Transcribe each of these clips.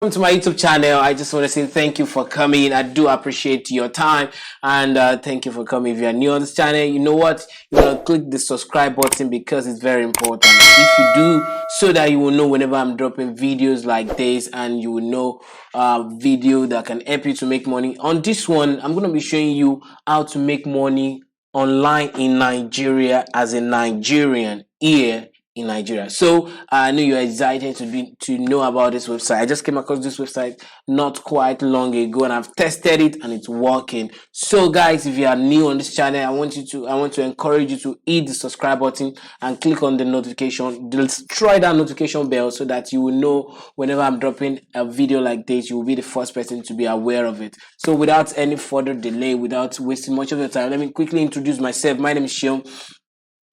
Welcome to my YouTube channel. I just want to say thank you for coming. I do appreciate your time, and thank you for coming. If you are new on this channel, you know what? You want to click the subscribe button because it's very important. If you do, so that you will know whenever I'm dropping videos like this, and you will know video that can help you to make money. On this one, I'm going to be showing you how to make money online in Nigeria as a Nigerian here in Nigeria. So I know you're excited to know about this website. I just came across this website not quite long ago, and I've tested it and it's working. So guys, if you are new on this channel, I want to encourage you to hit the subscribe button and click on the notification. Destroy that notification bell so that you will know whenever I'm dropping a video like this. You will be the first person to be aware of it. So without any further delay, without wasting much of your time, let me quickly introduce myself. My name is Seun.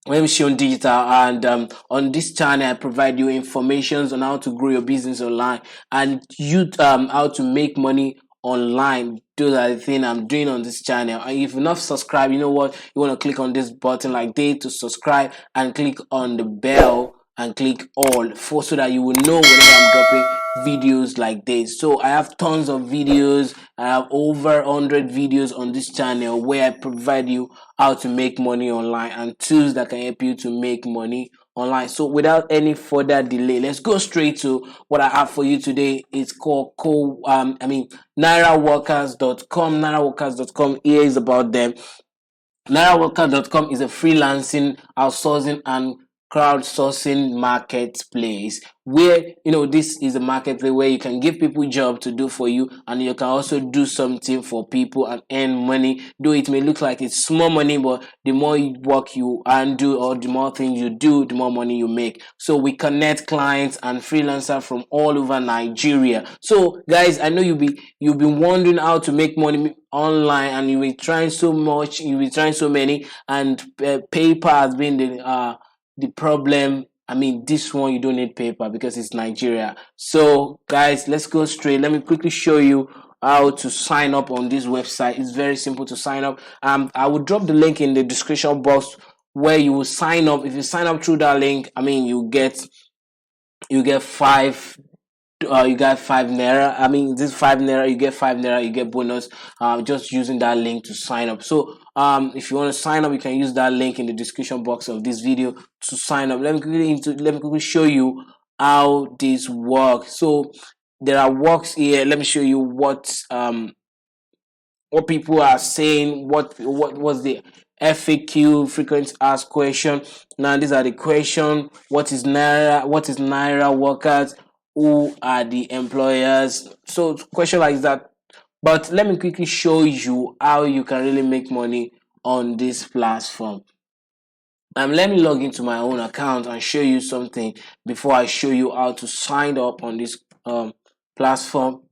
My name is Seun Digital, and on this channel I provide you information on how to grow your business online and how to make money online. Those are the things I'm doing on this channel. And if you're not subscribed, you know what, you want to click on this button like this to subscribe, and click on the bell and click all so that you will know whenever I'm dropping videos like this. So I have tons of videos. I have over 100 videos on this channel where I provide you how to make money online and tools that can help you to make money online. So without any further delay, let's go straight to what I have for you today. It's called Nairaworkers.com. Nairaworkers.com. Here is about them. Nairaworkers.com is a freelancing, outsourcing, and crowdsourcing marketplace where this is a marketplace where you can give people job to do for you, and you can also do something for people and earn money. Though it may look like it's small money, but the more work you do, or the more things you do, the more money you make. So we connect clients and freelancers from all over Nigeria. So guys, I know you've been wondering how to make money online, and you've been trying so much, you've been trying so many, and paper has been the problem. I mean, this one you don't need paper because it's Nigeria. So guys, let's go straight. Let me quickly show you how to sign up on this website. It's very simple to sign up. I will drop the link in the description box where you will sign up. If you sign up through that link, I mean, you get five you got 5 naira. I mean, this 5 naira, you get 5 naira, you get bonus just using that link to sign up. So if you want to sign up, you can use that link in the description box of this video to sign up. Let me quickly show you how this works. So there are works here. Let me show you what people are saying. What was the FAQ, frequent asked question. Now these are the question. What is Naira workers? Who are the employers? So question like that. But let me quickly show you how you can really make money on this platform. Let me log into my own account and show you something before I show you how to sign up on this platform.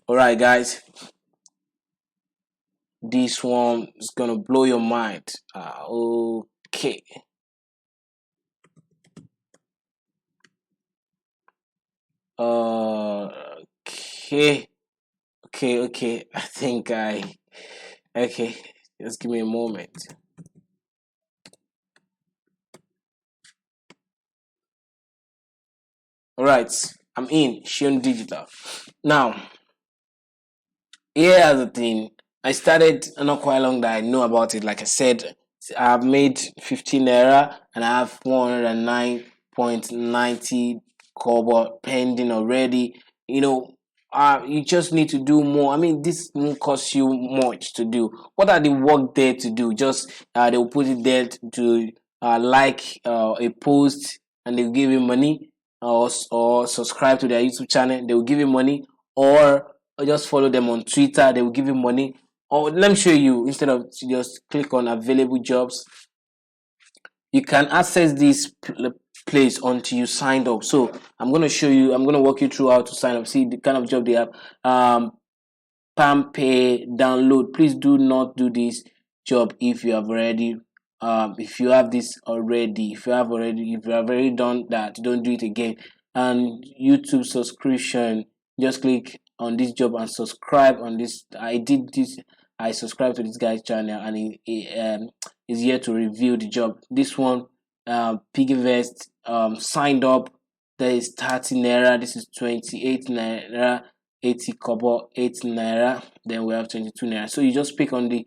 Alright guys, this one is gonna blow your mind. Okay. Okay. I think okay. Just give me a moment. Alright, I'm in Seun Digital. Now, here's the thing. I started not quite long that I know about it. Like I said, I've made 15 naira and I have 109.90 kobo pending already. You just need to do more. I mean, this won't cost you much to do. What are the work there to do? Just they will put it there to like a post, and they'll give you money, or subscribe to their YouTube channel. They will give you money, or just follow them on Twitter. They will give you money. Or let me show you. Instead of just click on available jobs, you can access this place until you signed up. So I'm going to walk you through how to sign up. See the kind of job they have. Palm pay download. Please do not do this job if you have already if you have already done that, don't do it again. And YouTube subscription, just click on this job and subscribe on this. I subscribed to this guy's channel, and he is here to review the job. This one 𝐃𝐈𝐆𝐈𝐓𝐆 signed up. There is 30 naira. This is 28 naira. 80 kobo, 8 naira. Then we have 22 naira. So you just pick on the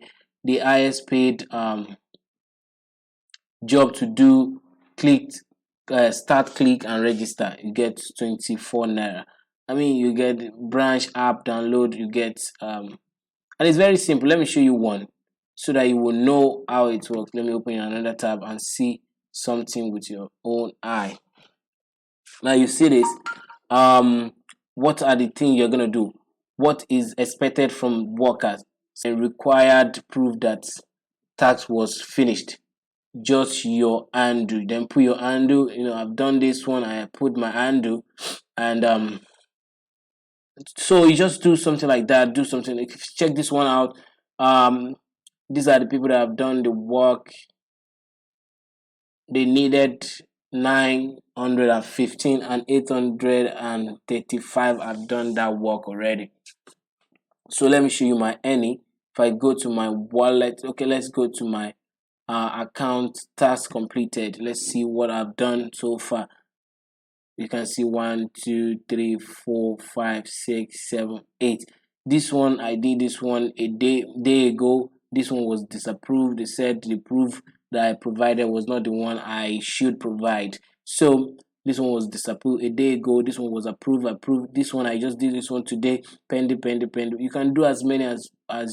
highest paid job to do. Click start, click and register. You get 24 naira. I mean, you get branch app download. You get and it's very simple. Let me show you one so that you will know how it works. Let me open another tab and see something with your own eye. Now you see this. What are the things you're gonna do? What is expected from workers? And required proof that tax was finished. Just your handle. Then put your handle. You know, I've done this one. I put my handle, and so you just do something like that. Do something. If you check this one out, these are the people that have done the work. They needed 915 and 835 have done that work already. So let me show you my earning. If I go to my wallet, okay, let's go to my account, task completed. Let's see what I've done so far. You can see 1 2 3 4 5 6 7 8. This one, I did this one a day ago. This one was disapproved. They said the proof that I provided was not the one I should provide. So this one was disapproved a day ago. This one was approved. This one, I just did this one today. Pending. You can do as many as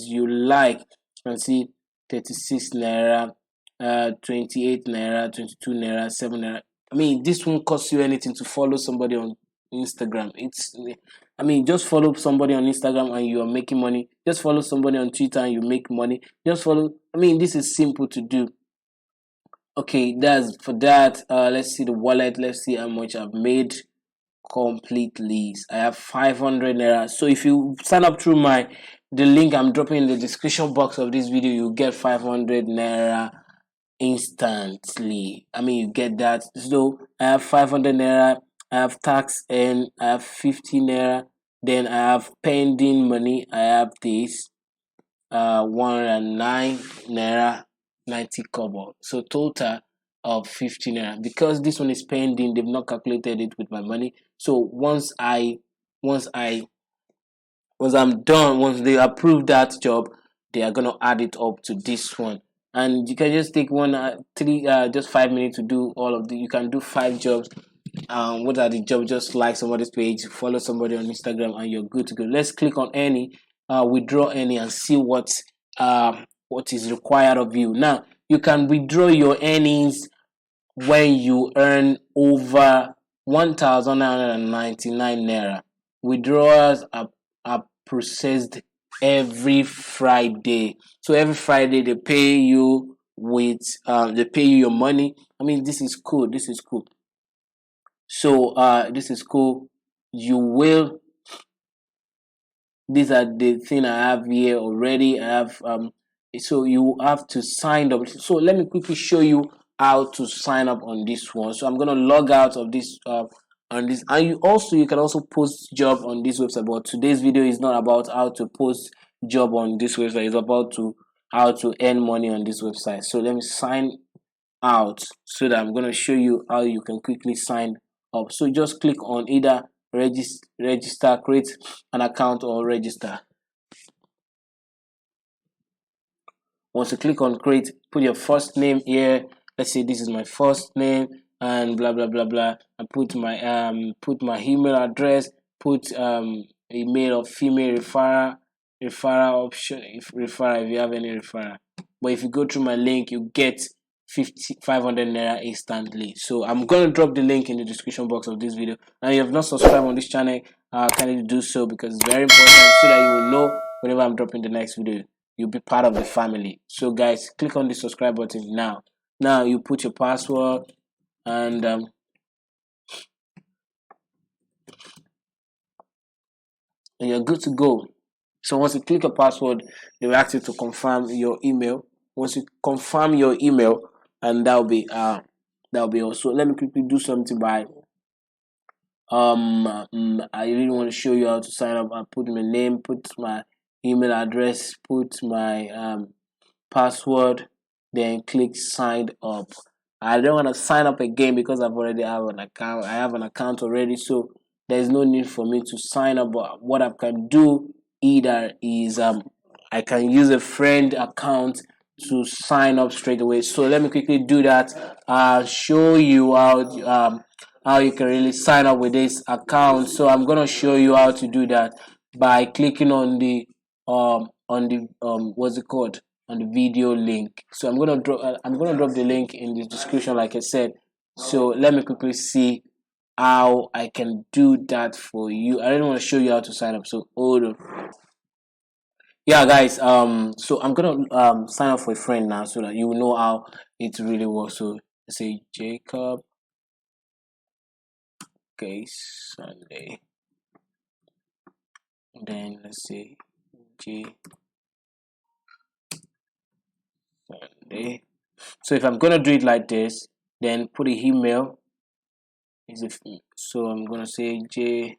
you like. You can see 36 naira, 28 naira, 22 naira, 7 naira. I mean, this won't cost you anything to follow somebody on Instagram. I mean, just follow somebody on Instagram and you are making money. Just follow somebody on Twitter and you make money. Just follow. I mean, this is simple to do. Okay, that's for that. Let's see the wallet. Let's see how much I've made completely. I have 500 naira. So if you sign up through the link I'm dropping in the description box of this video, you get 500 naira instantly. I mean, you get that. So I have 500 naira. I have tax and I have 50 naira. Then I have pending money. I have this 109 naira 90 kobo. So total of 50 naira. Because this one is pending, they've not calculated it with my money. So once I'm done, once they approve that job, they are gonna add it up to this one. And you can just take just 5 minutes to do all of the. You can do 5 jobs. What are the jobs? Just like somebody's page, follow somebody on Instagram, and you're good to go. Let's click on any, withdraw any, and see what is required of you. Now you can withdraw your earnings when you earn over 1,999 naira. Withdrawals are processed every Friday. So every Friday they pay you your money. I mean, this is cool. So this is cool. These are the thing I have here already. I have so you have to sign up. So let me quickly show you how to sign up on this one. So I'm gonna log out of this on this, and you can also post job on this website. But today's video is not about how to post job on this website. It's about how to earn money on this website. So let me sign out so that I'm going to show you how you can quickly sign up. So just click on either register, create an account, or register. Once you click on create, put your first name here. Let's say this is my first name and blah blah blah blah. And put my email address, put a male or female referral option, if you have any referral. But if you go through my link, you get 500 naira instantly. So I'm gonna drop the link in the description box of this video. And if you have not subscribed on this channel, kindly do so, because it's very important, so that you will know whenever I'm dropping the next video. You'll be part of the family. So guys, click on the subscribe button now. Now you put your password and you're good to go. So once you click a password, they will ask you to confirm your email. Once you confirm your email, and that'll be all. So let me quickly do something by I really want to show you how to sign up. I put my name, put my email address, put my password, then click sign up. I don't want to sign up again because I've already have an account. I have an account already, so there's no need for me to sign up. But what I can do either is I can use a friend account to sign up straight away. So let me quickly do that. I'll show you how you can really sign up with this account. So I'm gonna show you how to do that by clicking on the what's it called, on the video link. So I'm gonna drop the link in the description, like I said. So let me quickly see how I can do that for you. I don't want to show you how to sign up, so hold on. Yeah, guys, so I'm gonna sign up for a friend now so that you will know how it really works. So let's say Jacob, okay, Sunday, then let's say J Sunday. So if I'm gonna do it like this, then put the email is if so I'm gonna say J,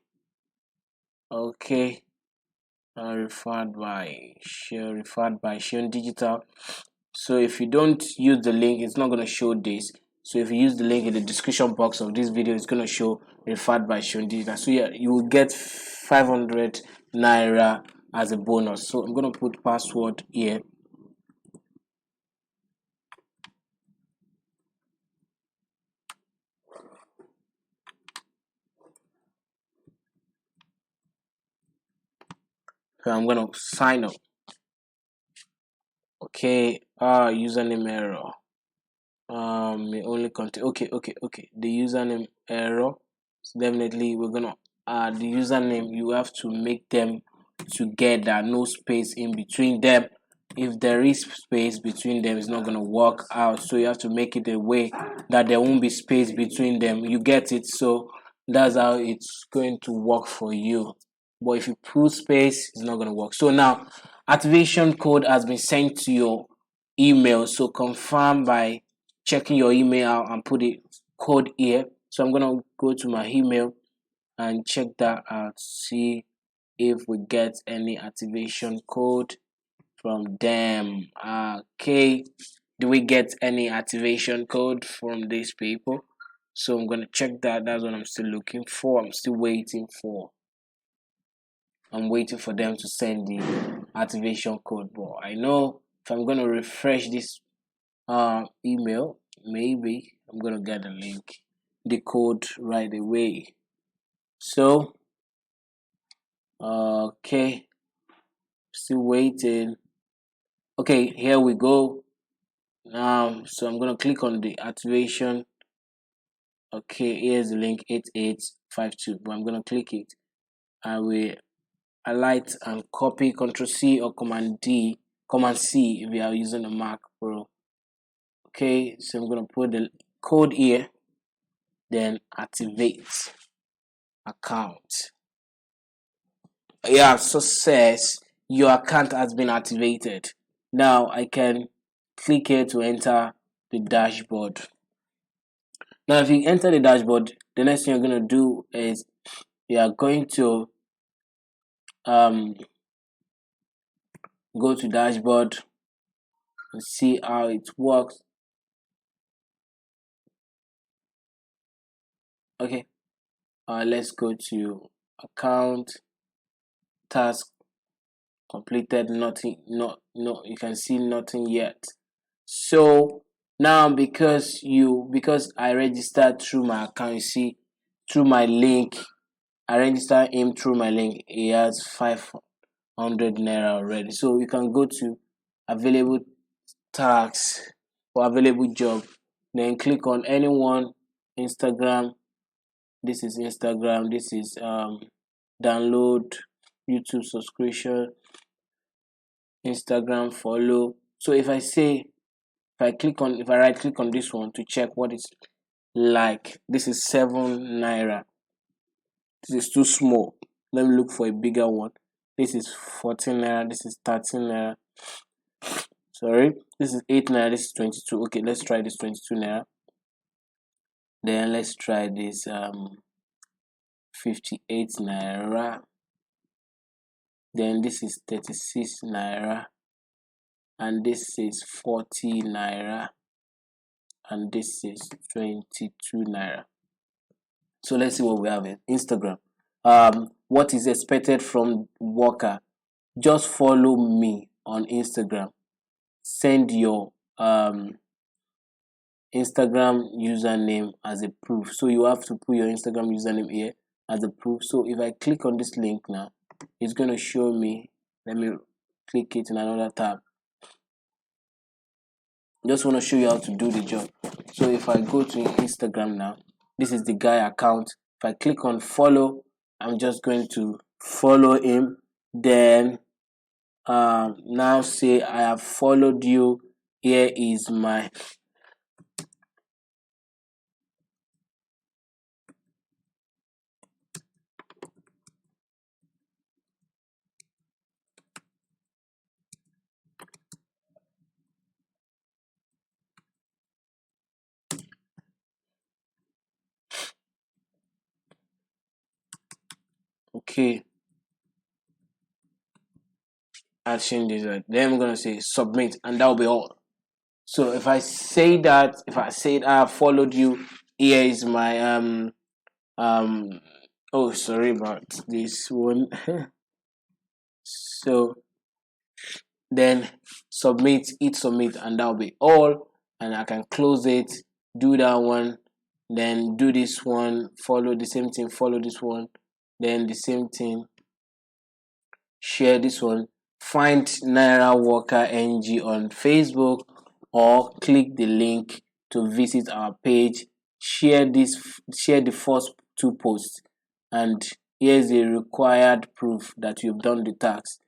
okay, referred by Seun Digital. So if you don't use the link, it's not going to show this. So if you use the link in the description box of this video, it's going to show referred by Seun Digital. So yeah, you will get 500 naira as a bonus. So I'm going to put password here. So I'm going to sign up. Okay, username error. May only contain, okay, the username error. So definitely we're gonna add the username. You have to make them together, no space in between them. If there is space between them, it's not gonna work out. So you have to make it a way that there won't be space between them. You get it? So that's how it's going to work for you. But if you put space, it's not gonna work. So now activation code has been sent to your email. So confirm by checking your email out and put the code here. So I'm gonna go to my email and check that out, see if we get any activation code from them. Okay, do we get any activation code from these people? So I'm gonna check that. That's what I'm still looking for. I'm waiting for them to send the activation code. But I know if I'm gonna refresh this email, maybe I'm gonna get the link, the code right away. So okay, still waiting. Okay, here we go now. So I'm gonna click on the activation. Okay, here's the link 8852, but I'm gonna click it. I will highlight and copy, Control C or Command C if you are using a Mac Pro. Okay, so I'm gonna put the code here, then activate account. Yeah, success, your account has been activated. Now I can click here to enter the dashboard. Now if you enter the dashboard, the next thing you're going to do is you are going to go to dashboard and see how it works. Okay, let's go to account, task completed, nothing, no, you can see nothing yet. So now because I registered through my account, you see, through my link, I registered him through my link. He has 500 naira already. So you can go to available tasks or available job, then click on anyone. Instagram, this is Instagram, this is download, YouTube subscription, Instagram follow. So if I right click on this one to check what it's like, this is 7 naira. This is too small. Let me look for a bigger one. This is 14 naira, this is 13 naira. Sorry, this is 8 naira, this is 22. Okay, let's try this 22 naira. Then let's try this 58 naira. Then this is 36 naira. And this is 40 naira. and this is 22 naira. So let's see what we have in Instagram. What is expected from worker? Just follow me on Instagram. Send your Instagram username as a proof. So you have to put your Instagram username here as a proof. So if I click on this link now, it's going to show me. Let me click it in another tab. Just want to show you how to do the job. So if I go to Instagram now, this is the guy account. If I click on follow, I'm just going to follow him. Then now say I have followed you. Here is my okay. I'll change this. Then I'm gonna say submit, and that'll be all. So if I say that, I have followed you, here is my oh, sorry about this one. So then submit, hit submit, and that'll be all. And I can close it, do that one, then do this one, follow the same thing, follow this one, then the same thing, share this one, find Nairaworker on Facebook, or click the link to visit our page, share the first 2 posts, and here's the required proof that you've done the task.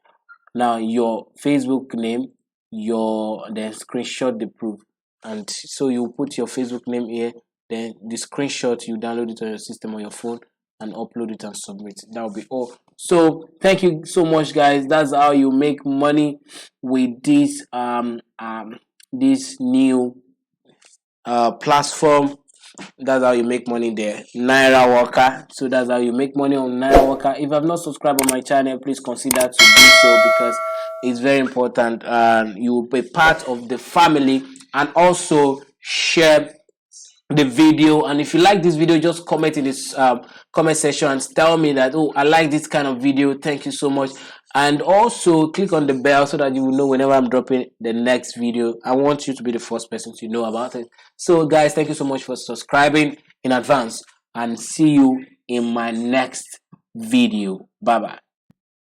Now your Facebook name, then screenshot the proof, and so you put your Facebook name here, then the screenshot you download it on your system or your phone and upload it and submit. That will be all. So thank you so much, guys. That's how you make money with this this new platform. That's how you make money there, Nairaworker. So that's how you make money on Nairaworker. If you have not subscribed on my channel, please consider to do so, because it's very important. You will be part of the family, and also share the video. And if you like this video, just comment in this comment section and tell me that, oh, I like this kind of video. Thank you so much. And also click on the bell so that you will know whenever I'm dropping the next video. I want you to be the first person to know about it. So guys, thank you so much for subscribing in advance, and see you in my next video. Bye bye.